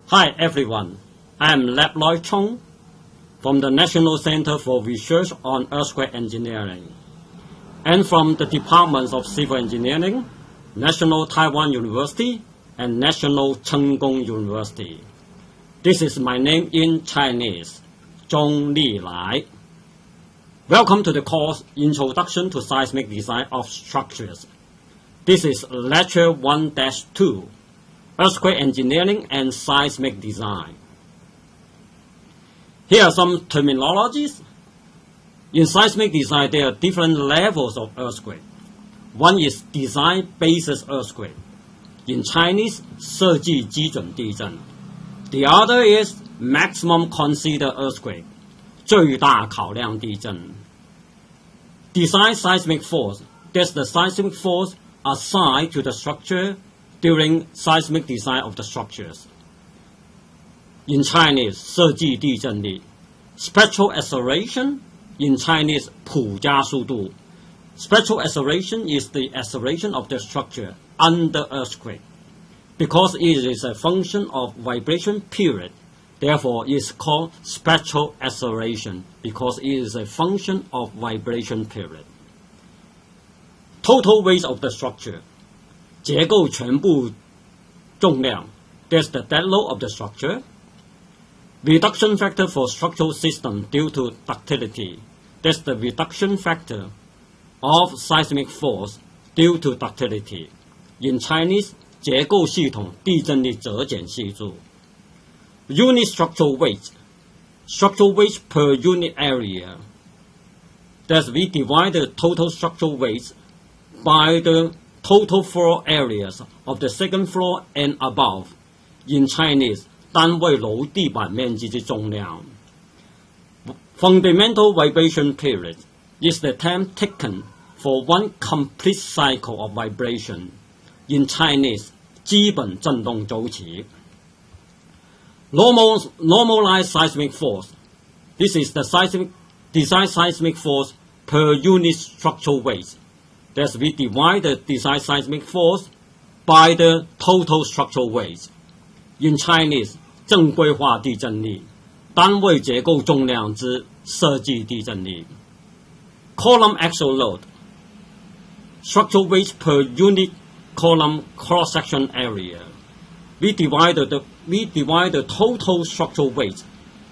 Hi everyone, I am Lap-Loi Chung from the National Center for Research on Earthquake Engineering and from the Departments of Civil Engineering, National Taiwan University and National Cheng Kung University. This is my name in Chinese, Zhong Li Lai. Welcome to the course Introduction to Seismic Design of Structures. This is Lecture 1-2. Earthquake Engineering and Seismic Design. Here are some terminologies. In seismic design, there are different levels of earthquake. One is design basis earthquake. In Chinese, 设计基准地震. The other is maximum considered earthquake, 最大考量地震. Design seismic force. That's the seismic force assigned to the structure during seismic design of the structures. In Chinese, 设计地震力. Spectral acceleration, in Chinese, 谱加速度. Spectral acceleration is the acceleration of the structure under earthquake. Because it is a function of vibration period, therefore it is called spectral acceleration because it is a function of vibration period. Total weight of the structure. 结构全部重量. That's the dead load of the structure. Reduction factor for structural system due to ductility. That's the reduction factor of seismic force due to ductility. In Chinese, 结构系统地震力折减系数. Unit structural weight. Structural weight per unit area. Thus, we divide the total structural weight by the total floor areas of the second floor and above. In Chinese, 单位楼地板面积之重量. Fundamental vibration period is the time taken for one complete cycle of vibration. In Chinese, 基本振动周期. Normalized seismic force. This is the design seismic force per unit structural weight. Thus, we divide the design seismic force by the total structural weight. In Chinese, 正规化地震力, 单位结构重量之设计地震力. Column axial load. Structural weight per unit column cross-section area. We divide the total structural weight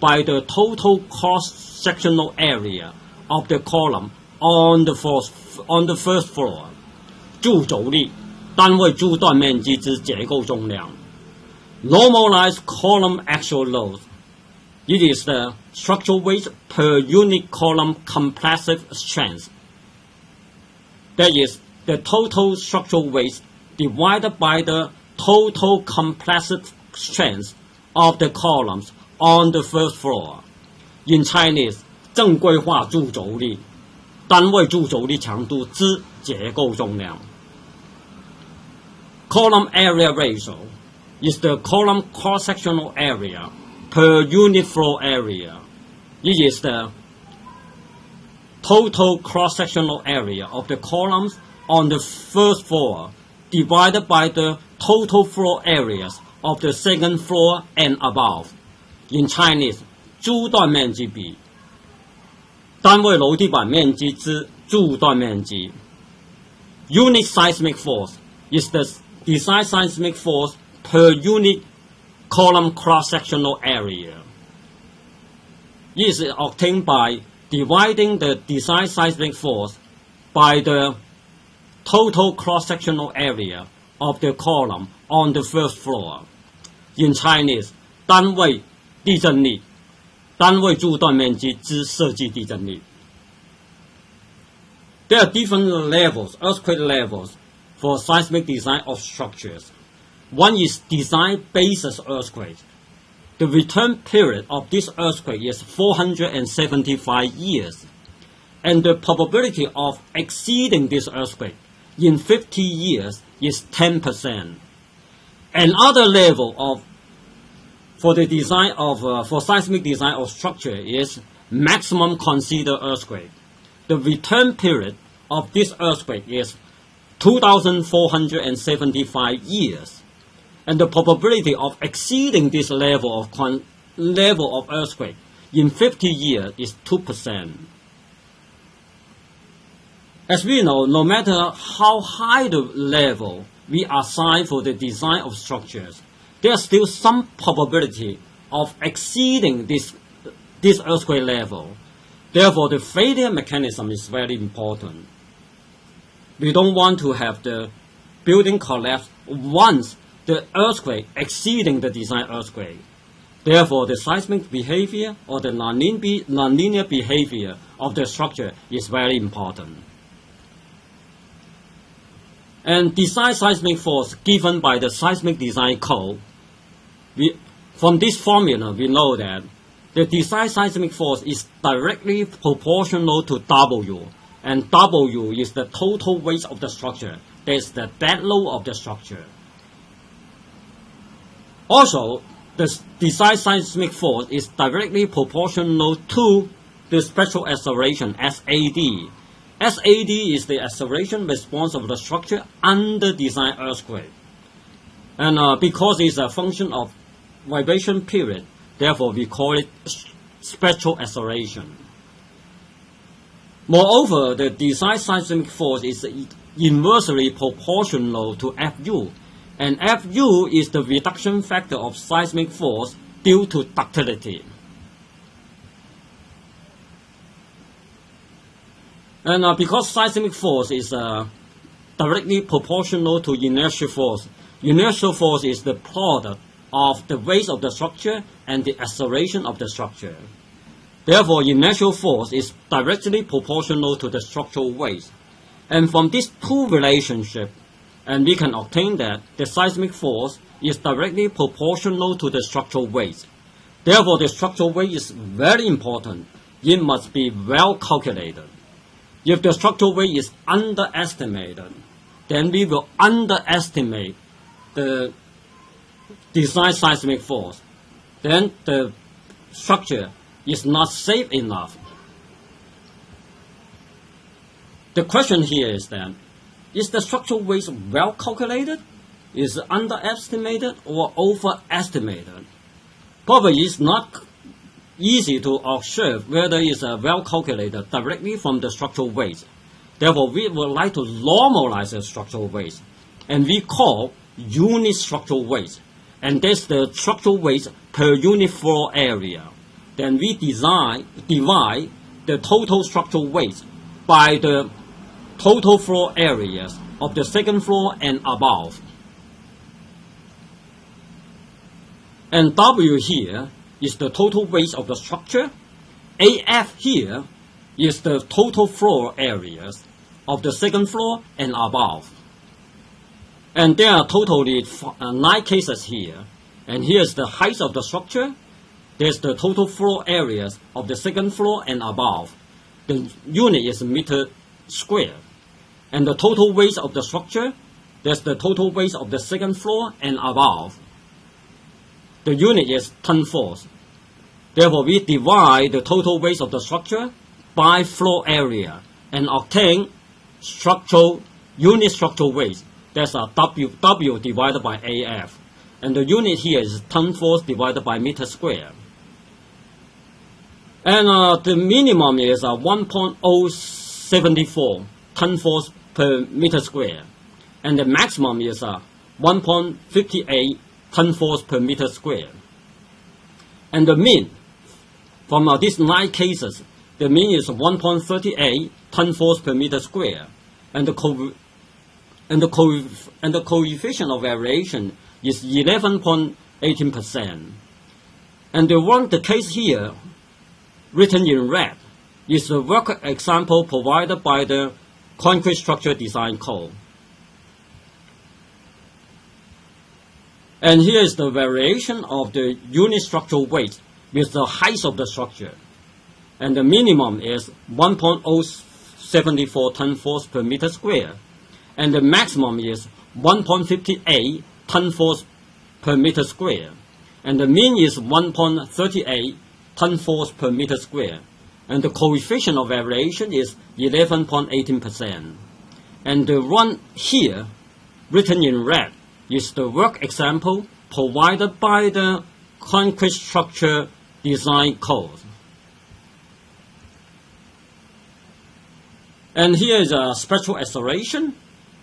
by the total cross-sectional area of the column on the first floor. 柱轴力, 单位柱段面积之结构重量. Normalized column axial load. It is the structural weight per unit column compressive strength. That is the total structural weight divided by the total compressive strength of the columns on the first floor. In Chinese, 正规化柱轴力, 单位柱轴力强度之结构重量. Column area ratio is the column cross-sectional area per unit floor area. It is the total cross-sectional area of the columns on the first floor divided by the total floor areas of the second floor and above. In Chinese, 柱段面积比, 单位楼地板面积之柱段面积. Unit seismic force is the design seismic force per unit column cross-sectional area. It is obtained by dividing the design seismic force by the total cross-sectional area of the column on the first floor. In Chinese, 单位地震力, 单位柱段面积之设计地震力. There are different levels, earthquake levels, for seismic design of structures. One is design basis earthquake. The return period of this earthquake is 475 years, and the probability of exceeding this earthquake in 50 years is 10%. Another level for seismic design of structure is maximum considered earthquake. The return period of this earthquake is 2,475 years, And the probability of exceeding this level of earthquake in 50 years is 2%. As we know, no matter how high the level we assign for the design of structures, there is still some probability of exceeding this earthquake level. Therefore, the failure mechanism is very important. We don't want to have the building collapse once the earthquake exceeding the design earthquake. Therefore, the seismic behavior or the nonlinear behavior of the structure is very important. And design seismic force given by the seismic design code, from this formula we know that the design seismic force is directly proportional to W, and W is the total weight of the structure. That is the dead load of the structure. Also, the design seismic force is directly proportional to the spectral acceleration, SAD. SAD is the acceleration response of the structure under design earthquake. And because it's a function of vibration period, therefore we call it spectral acceleration. Moreover, the design seismic force is inversely proportional to Fu, and Fu is the reduction factor of seismic force due to ductility. And because seismic force is directly proportional to inertial force is the product of the weight of the structure and the acceleration of the structure. Therefore, inertial force is directly proportional to the structural weight. And from these two relationships, and we can obtain that the seismic force is directly proportional to the structural weight. Therefore, the structural weight is very important. It must be well calculated. If the structural weight is underestimated, then we will underestimate the design seismic force. Then the structure is not safe enough. The question here is then, is the structural weight well calculated? Is it underestimated or overestimated? Probably it's not easy to observe whether it's well calculated directly from the structural weight. Therefore, we would like to normalize the structural weight, and we call unit structural weight. And that's the structural weight per unit floor area. Then we divide the total structural weight by the total floor areas of the second floor and above. And W here is the total weight of the structure. AF here is the total floor areas of the second floor and above. And there are totally 9 cases here. And here's the height of the structure. There's the total floor areas of the second floor and above. The unit is meter square. And the total weight of the structure, there's the total weight of the second floor and above. The unit is ton force. Therefore, we divide the total weight of the structure by floor area and obtain unit structural weight. That's a W divided by AF. And the unit here is ton force divided by meter square. And the minimum is 1.074 ton force per meter square. And the maximum is 1.58 ton force per meter square. And the mean, from these 9 cases, the mean is 1.38 ton force per meter square. And the coefficient of variation is 11.18%. And the case here, written in red, is the work example provided by the Concrete Structure Design Code. And here is the variation of the unit structural weight with the height of the structure. And the minimum is 1.074 ton force per meter square. And the maximum is 1.58 ton force per meter square. And the mean is 1.38 ton force per meter square. And the coefficient of variation is 11.18%. And the one here, written in red, is the work example provided by the concrete structure design code. And here is a spectral acceleration,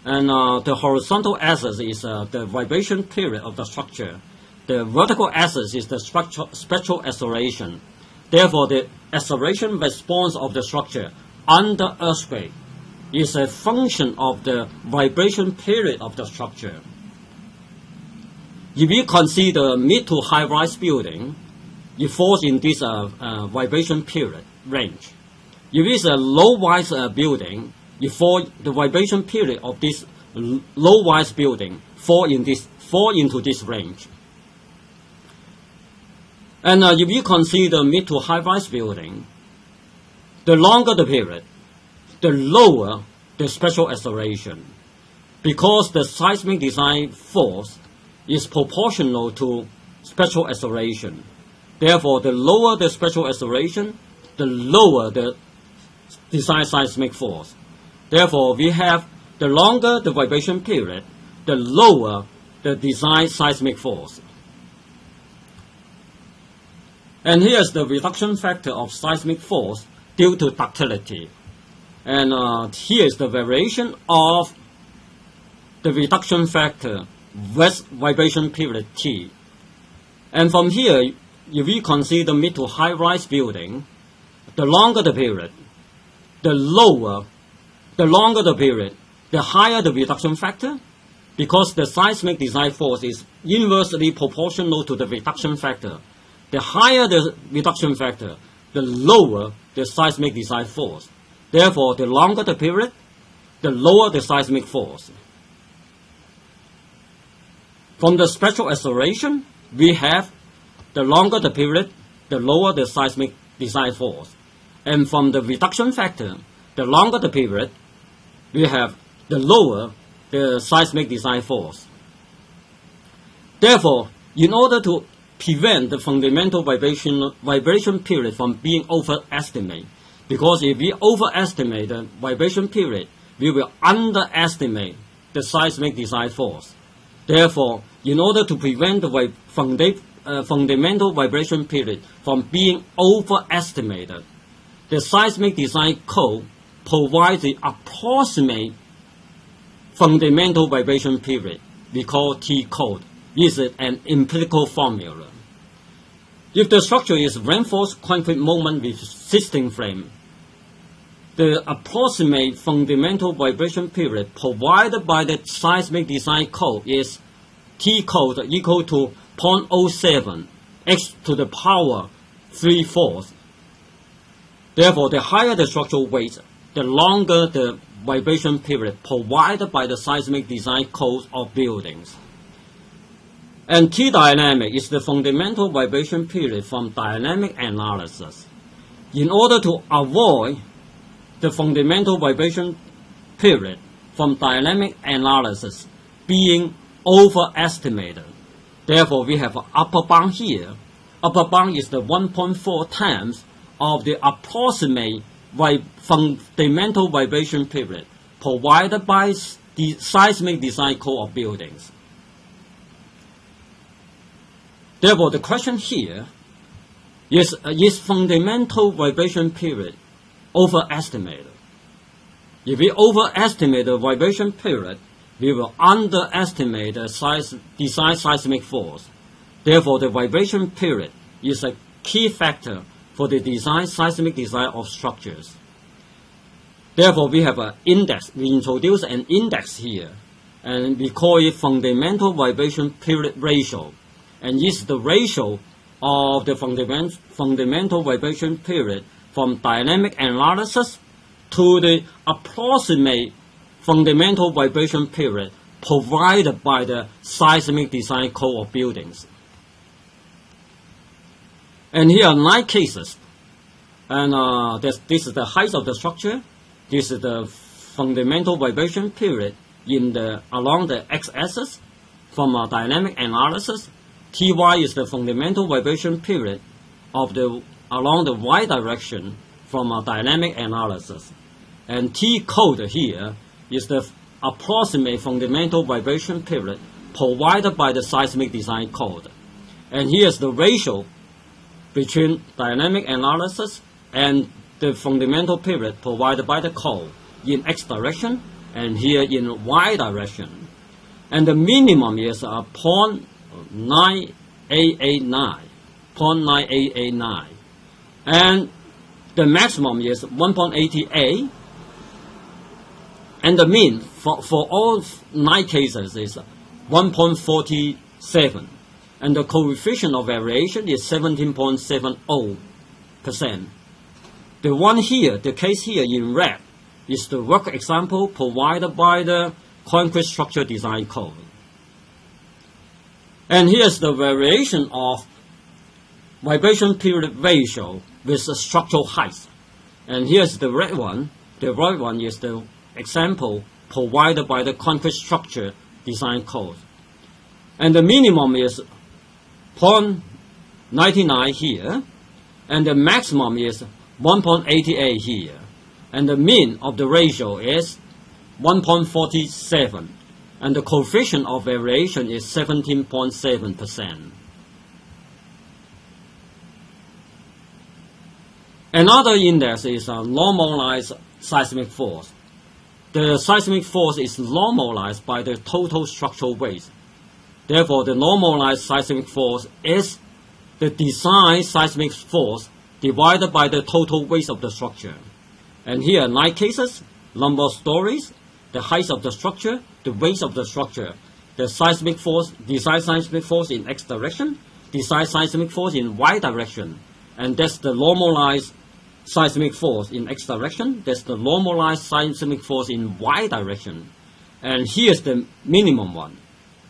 and the horizontal axis is the vibration period of the structure. The vertical axis is the spectral acceleration. Therefore, the acceleration response of the structure under earthquake is a function of the vibration period of the structure. If you consider mid to high-rise building, it falls in this vibration period range. If it's a low-rise building, the vibration period of this low-rise building fall into this range. And if you consider mid to high-rise building, the longer the period, the lower the spectral acceleration, because the seismic design force is proportional to spectral acceleration. Therefore, the lower the spectral acceleration, the lower the design seismic force. Therefore, we have the longer the vibration period, the lower the design seismic force. And here's the reduction factor of seismic force due to ductility. And here's the variation of the reduction factor with vibration period T. And from here, if we consider mid to high-rise building, the longer the period, the longer the period, the higher the reduction factor, because the seismic design force is inversely proportional to the reduction factor. The higher the reduction factor, the lower the seismic design force. Therefore, the longer the period, the lower the seismic force. From the spectral acceleration, we have the longer the period, the lower the seismic design force. And from the reduction factor, the longer the period, we have the lower the seismic design force. Therefore, in order to prevent the fundamental vibration period from being overestimated, because if we overestimate the vibration period, we will underestimate the seismic design force. Therefore, in order to prevent the fundamental vibration period from being overestimated, the seismic design code provides the approximate fundamental vibration period we call T code. This is an empirical formula. If the structure is reinforced concrete moment with existing frame, the approximate fundamental vibration period provided by the seismic design code is T code equal to 0.07 x to the power 3/4. Therefore, the higher the structural weight, the longer the vibration period provided by the seismic design code of buildings. And T dynamic is the fundamental vibration period from dynamic analysis. In order to avoid the fundamental vibration period from dynamic analysis being overestimated, therefore we have an upper bound here. Upper bound is the 1.4 times of the approximate fundamental vibration period provided by the seismic design code of buildings. Therefore, the question here is fundamental vibration period overestimated? If we overestimate the vibration period, we will underestimate the design seismic force. Therefore, the vibration period is a key factor for the design seismic design of structures. Therefore, we have an index. We introduce an index here, and we call it fundamental vibration period ratio. And it's the ratio of the fundamental vibration period from dynamic analysis to the approximate fundamental vibration period provided by the seismic design code of buildings. And here are 9 cases. And this is the height of the structure. This is the fundamental vibration period along the x-axis from a dynamic analysis. Ty is the fundamental vibration period along the y direction from a dynamic analysis. And T code here is the approximate fundamental vibration period provided by the seismic design code. And here's the ratio between dynamic analysis and the fundamental period provided by the code in x direction and here in y direction. And the minimum is 0.9889, 0.9889. And the maximum is 1.88. And the mean for all 9 cases is 1.47. And the coefficient of variation is 17.70%. The one here, the case here in red, is the work example provided by the concrete structure design code. And here's the variation of vibration period ratio with the structural height. And here's the red one. The red one is the example provided by the concrete structure design code. And the minimum is 0.99 here, and the maximum is 1.88 here, and the mean of the ratio is 1.47, and the coefficient of variation is 17.7%. Another index is a normalized seismic force. The seismic force is normalized by the total structural weight. Therefore, the normalized seismic force is the design seismic force divided by the total weight of the structure. And here, 9 cases, number of stories, the height of the structure, the weight of the structure, the seismic force, design seismic force in x direction, design seismic force in y direction. And that's the normalized seismic force in x direction. That's the normalized seismic force in y direction. And here's the minimum one.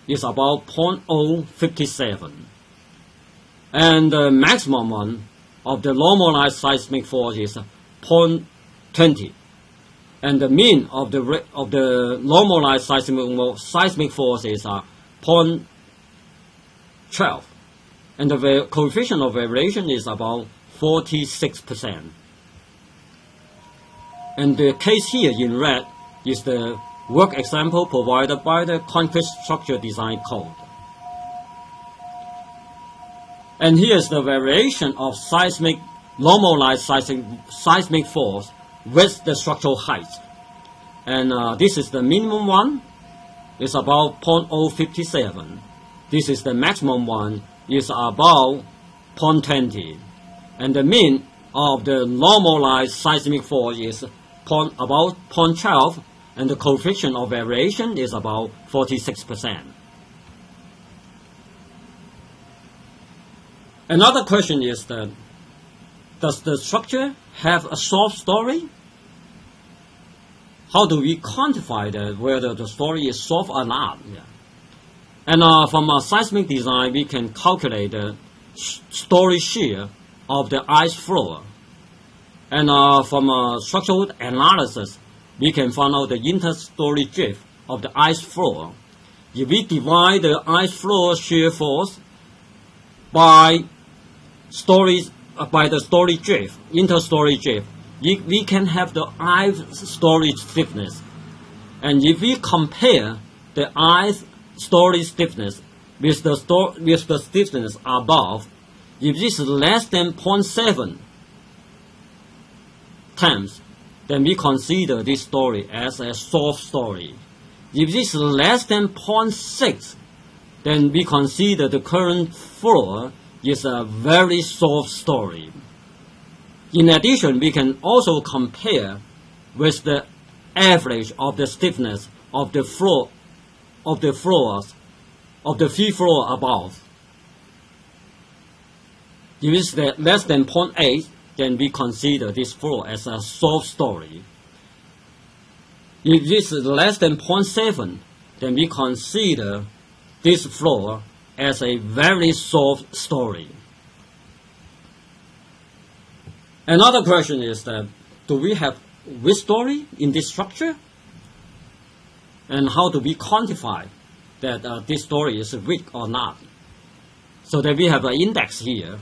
It's about 0.057. And the maximum one of the normalized seismic force is 0.20. And the mean of the normalized seismic force is 0.12. And the coefficient of variation is about 46%. And the case here in red is the work example provided by the concrete structure design code. And here's the variation of normalized seismic force with the structural height. And this is the minimum one, it's about 0.057. This is the maximum one, is about 0.20. And the mean of the normalized seismic force is about 0.12, and the coefficient of variation is about 46%. Another question is that, does the structure have a soft story? How do we quantify that, whether the story is soft or not? Yeah. And from a seismic design, we can calculate the story shear of the ice floor. And from a structural analysis, we can find out the inter-story drift of the ice floor. If we divide the ice floor shear force by the story drift, inter-story drift, we can have the ice story stiffness. And if we compare the ice story stiffness with the stiffness above, if this is less than 0.7 times, then we consider this story as a soft story. If this is less than 0.6, then we consider the current floor is a very soft story. In addition, we can also compare with the average of the stiffness of the floor, of the free floor above. If it's less than 0.8, then we consider this floor as a soft story. If this is less than 0.7, then we consider this floor as a very soft story. Another question is that, do we have weak story in this structure? And how do we quantify that this story is weak or not? So that we have an index here.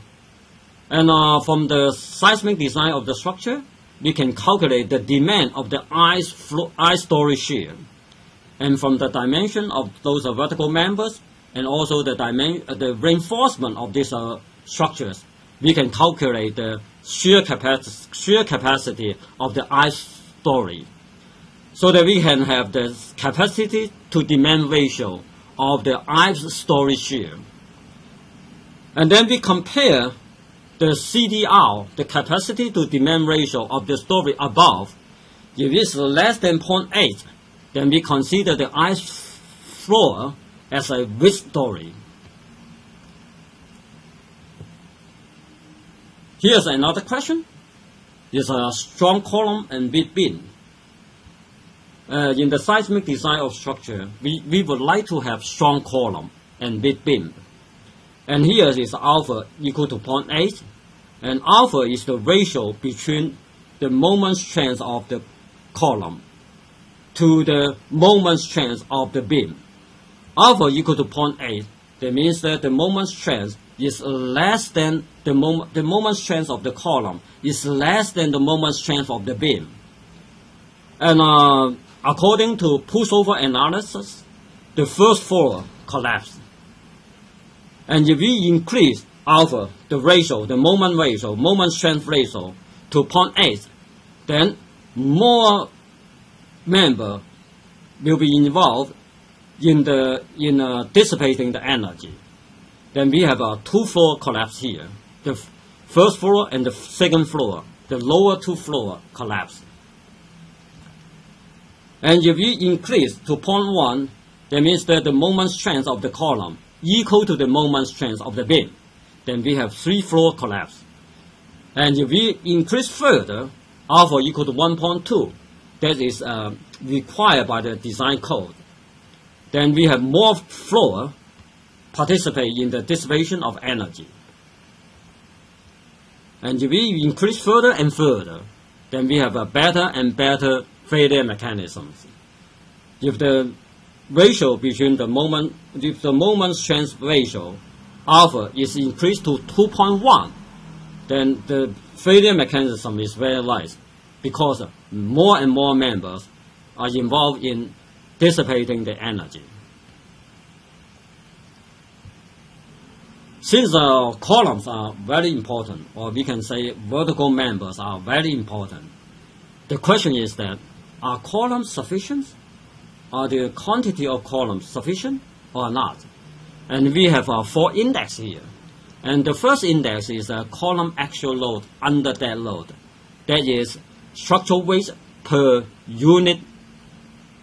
And from the seismic design of the structure, we can calculate the demand of the ice story shear. And from the dimension of those vertical members and also the reinforcement of these structures, we can calculate the shear capacity of the ice story, so that we can have the capacity to demand ratio of the ice story shear. And then we compare the CDR, the capacity to demand ratio of the story above. If it's less than 0.8, then we consider the ice floor as a weak story. Here's another question. It's a strong column and weak beam. In the seismic design of structure, we would like to have strong column and weak beam. And here is alpha equal to 0.8, and alpha is the ratio between the moment strength of the column to the moment strength of the beam. Alpha equal to 0.8, that means that the moment strength is less than the moment strength of the column is less than the moment strength of the beam. And according to pushover analysis, the first floor collapsed. And if we increase alpha, the ratio, the moment strength ratio to 0.8, then more member will be involved in dissipating the energy. Then we have a two-floor collapse here. The first floor and the second floor, the lower two floor collapse. And if we increase to 0.1, that means that the moment strength of the column equal to the moment strength of the beam. Then we have three-floor collapse. And if we increase further, alpha equal to 1.2, that is required by the design code. Then we have more floor participate in the dissipation of energy. And if we increase further and further, then we have a better and better failure mechanisms. If the ratio between the moment strength ratio, alpha, is increased to 2.1, then the failure mechanism is realized because more and more members are involved in dissipating the energy. Since columns are very important, or we can say vertical members are very important, the question is that, are columns sufficient? Are the quantity of columns sufficient or not? And we have 4 indexes here. And the first index is a column axial load under dead load. That is structural weight per unit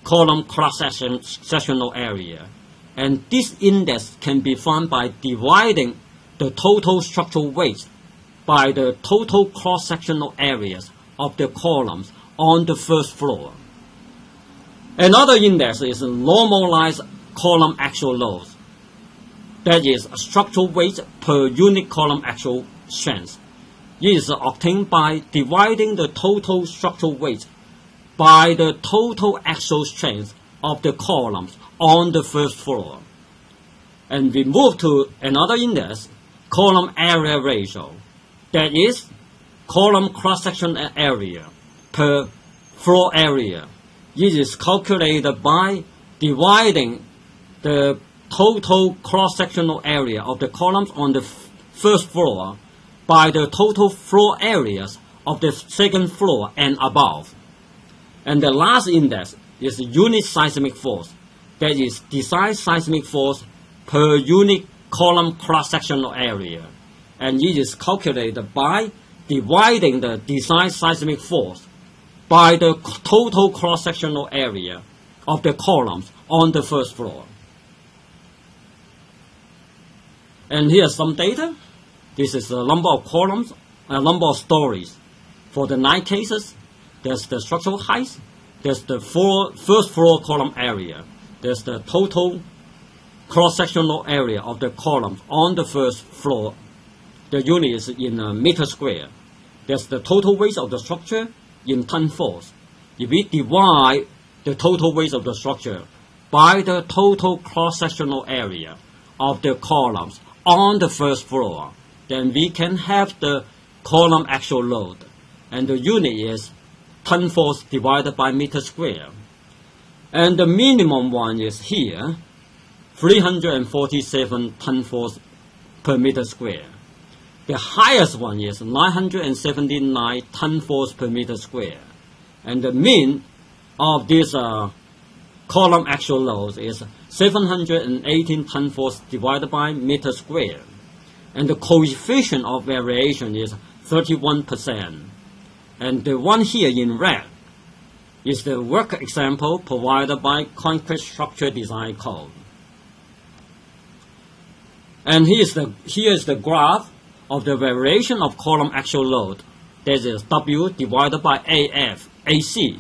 column cross-sectional area. And this index can be found by dividing the total structural weight by the total cross-sectional areas of the columns on the first floor. Another index is normalized column axial load. That is structural weight per unit column axial strength. It is obtained by dividing the total structural weight by the total axial strength of the columns on the first floor. And we move to another index, column area ratio. That is column cross-section area per floor area. It is calculated by dividing the total cross-sectional area of the columns on the first floor by the total floor areas of the second floor and above. And the last index is unit seismic force. That is design seismic force per unit column cross-sectional area. And it is calculated by dividing the design seismic force by the total cross-sectional area of the columns on the first floor. And here's some data. This is the number of columns, number of stories. For the 9 cases, there's the structural height, there's the first floor column area, there's the total cross-sectional area of the columns on the first floor. The unit is in meter square. There's the total weight of the structure in ton force. If we divide the total weight of the structure by the total cross-sectional area of the columns on the first floor, then we can have the column axial load. And the unit is ton force divided by meter square. And the minimum one is here, 347 ton-force per meter square. The highest one is 979 ton-force per meter square. And the mean of this column axial load is 718 ton-force divided by meter square. And the coefficient of variation is 31%. And the one here in red is the work example provided by Concrete Structure Design Code. And here is the graph of the variation of column axial load. That is W divided by AC,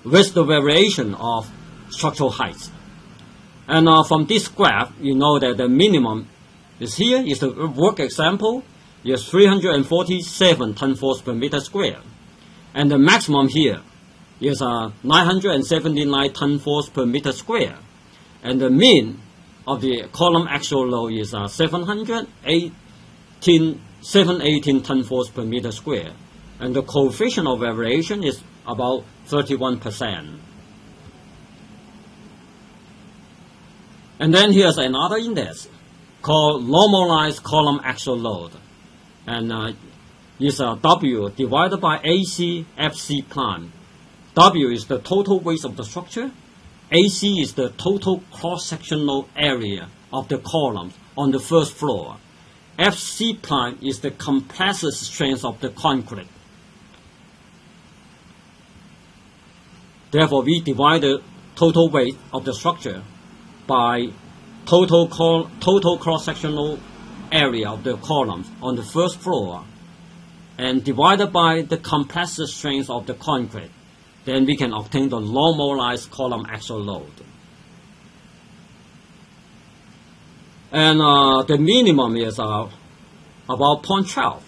with the variation of structural height. And from this graph, you know that the minimum is here, is the work example, is 347 ton-force per meter square. And the maximum here is 979 ton-force per meter square. And the mean of the column axial load is 718 ton-force per meter square. And the coefficient of variation is about 31%. And then here's another index called Normalized Column Axial Load. And is W divided by AC FC prime. W is the total weight of the structure. AC is the total cross-sectional area of the columns on the first floor. FC prime is the compressive strength of the concrete. Therefore, we divide the total weight of the structure by total cross-sectional area of the columns on the first floor and divided by the compressive strength of the concrete. Then we can obtain the normalized column axial load. And the minimum is about 0.12,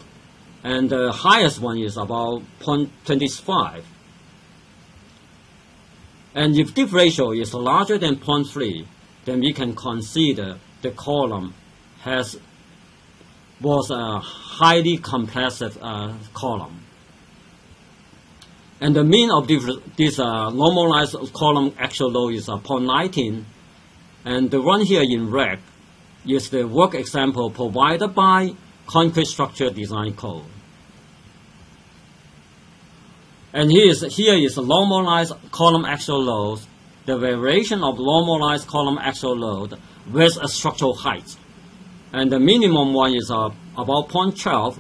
and the highest one is about 0.25. And if this ratio is larger than 0.3, then we can consider the column was a highly compressive column. And the mean of this normalized column axial load is 0.19. And the one here in red is the work example provided by Concrete Structure Design Code. And here is a normalized column axial load, the variation of normalized column axial load with a structural height. And the minimum one is about 0.12.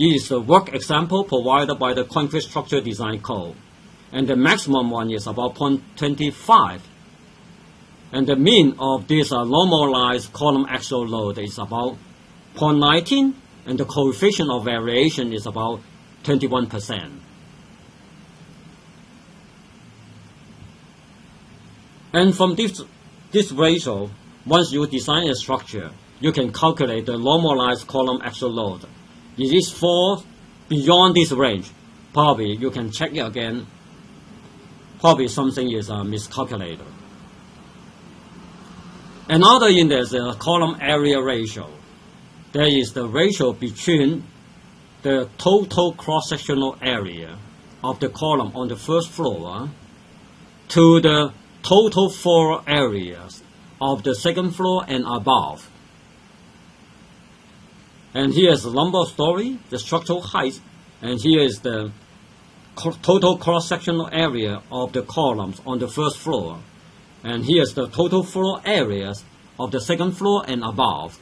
It is the work example provided by the Concrete Structure Design Code. And the maximum one is about 0.25. And the mean of this normalized column axial load is about 0.19, and the coefficient of variation is about 21%. And from this ratio, once you design a structure, you can calculate the normalized column axial load. If it falls beyond this range, probably you can check it again. Probably something is miscalculated. Another index is the column area ratio. That is the ratio between the total cross-sectional area of the column on the first floor to the total floor areas of the second floor and above. And here is the number of story, the structural height, and here is the total cross-sectional area of the columns on the first floor. And here's the total floor areas of the second floor and above.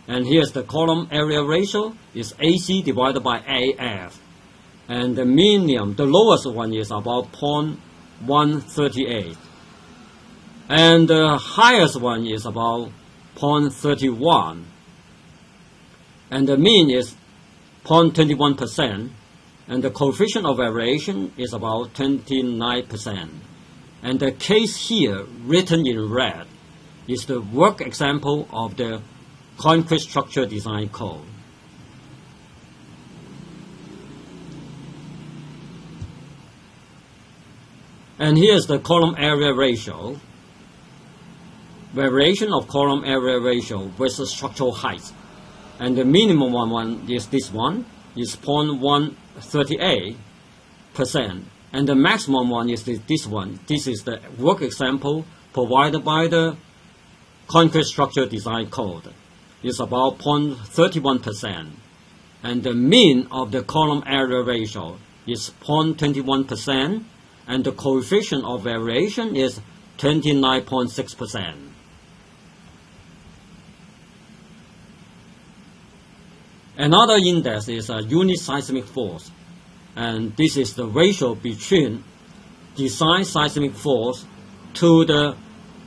And here's the column area ratio is AC divided by AF. And the medium, the lowest one is about 0.138. And the highest one is about 0.31. And the mean is 0.21%. And the coefficient of variation is about 29%. And the case here, written in red, is the work example of the Concrete Structure Design Code. And here's the column area ratio. Variation of column area ratio versus structural height. And the minimum one is this one, is 0.138%. And the maximum one is this one. This is the work example provided by the concrete structure design code. It's about 0.31%. And the mean of the column area ratio is 0.21%. And the coefficient of variation is 29.6%. Another index is a unit seismic force, and this is the ratio between design seismic force to the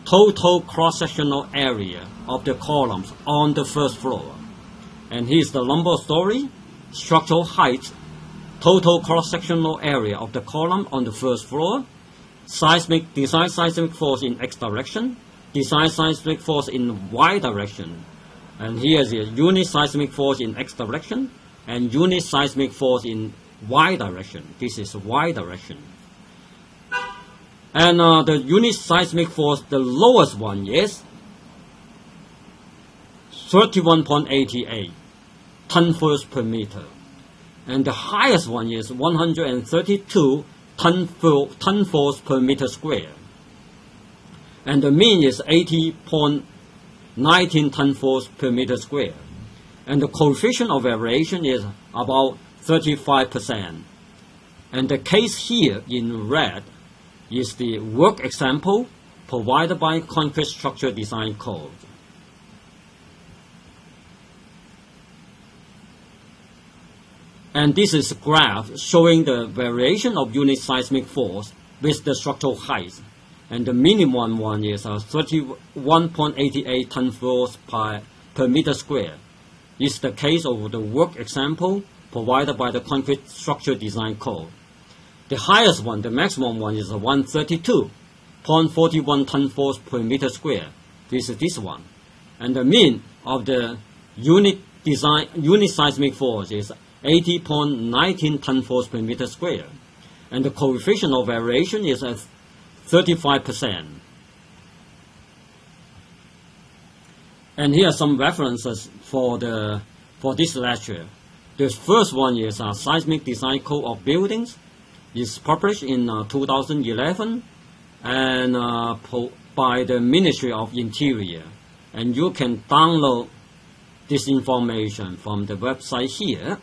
total cross-sectional area of the columns on the first floor. And here's the number of story, structural height, total cross-sectional area of the column on the first floor, design seismic force in X direction, design seismic force in Y direction. And here is a unit seismic force in X direction and unit seismic force in Y direction. This is Y direction. And the unit seismic force, the lowest one is 31.88 ton-force per meter. And the highest one is 132 ton-force per meter square. And the mean is 80.19 ton-force per meter square. And the coefficient of variation is about 35%. And the case here in red is the work example provided by concrete structure design code. And this is a graph showing the variation of unit seismic force with the structural height. And the minimum one is 31.88 ton-force per meter square. It's the case of the work example provided by the concrete structure design code. The highest one, the maximum one, is 132.41 ton-force per meter square. This is this one. And the mean of the unit seismic force is 80.19 ton-force per meter square. And the coefficient of variation is 35%. And here are some references for this lecture. The first one is Seismic Design Code of Buildings. It's published in 2011 and by the Ministry of Interior. And you can download this information from the website here.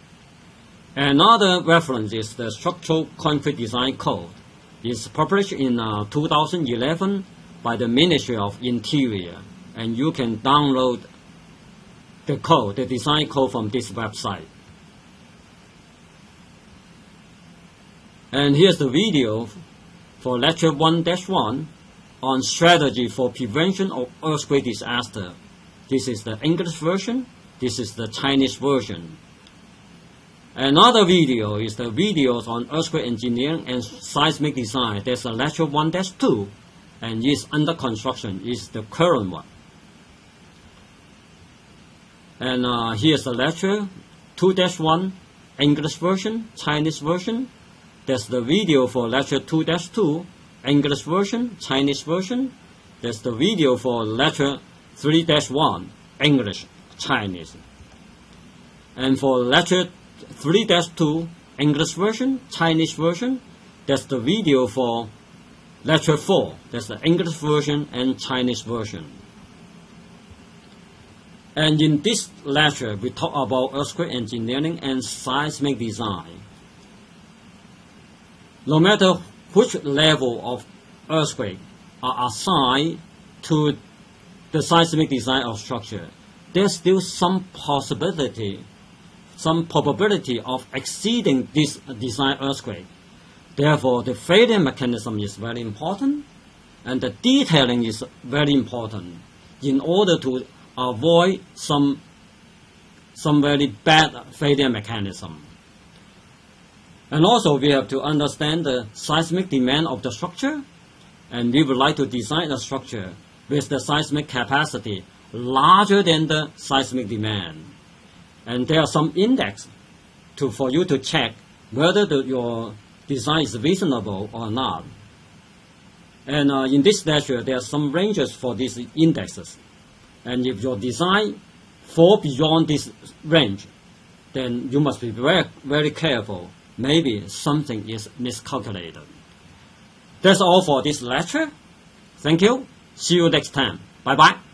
Another reference is the Structural Concrete Design Code. It's published in 2011 by the Ministry of Interior, and you can download the code, the design code, from this website. And here's the video for Lecture 1-1 on strategy for prevention of earthquake disaster. This is the English version. This is the Chinese version. Another video is the videos on earthquake engineering and seismic design. There's a Lecture 1-2, and is under construction, is the current one. And here's the Lecture 2-1, English version, Chinese version. There's the video for Lecture 2-2, English version, Chinese version. There's the video for Lecture 3-1, English, Chinese. And for Lecture 3-2, English version, Chinese version, that's the video for Lecture 4. That's the English version and Chinese version. And in this lecture, we talk about earthquake engineering and seismic design. No matter which level of earthquake are assigned to the seismic design of structure, there's still some probability of exceeding this design earthquake. Therefore, the failure mechanism is very important, and the detailing is very important in order to avoid some very bad failure mechanism. And also, we have to understand the seismic demand of the structure, and we would like to design a structure with the seismic capacity larger than the seismic demand. And there are some index for you to check whether your design is reasonable or not. And in this lecture, there are some ranges for these indexes. And if your design falls beyond this range, then you must be very, very careful. Maybe something is miscalculated. That's all for this lecture. Thank you. See you next time. Bye-bye.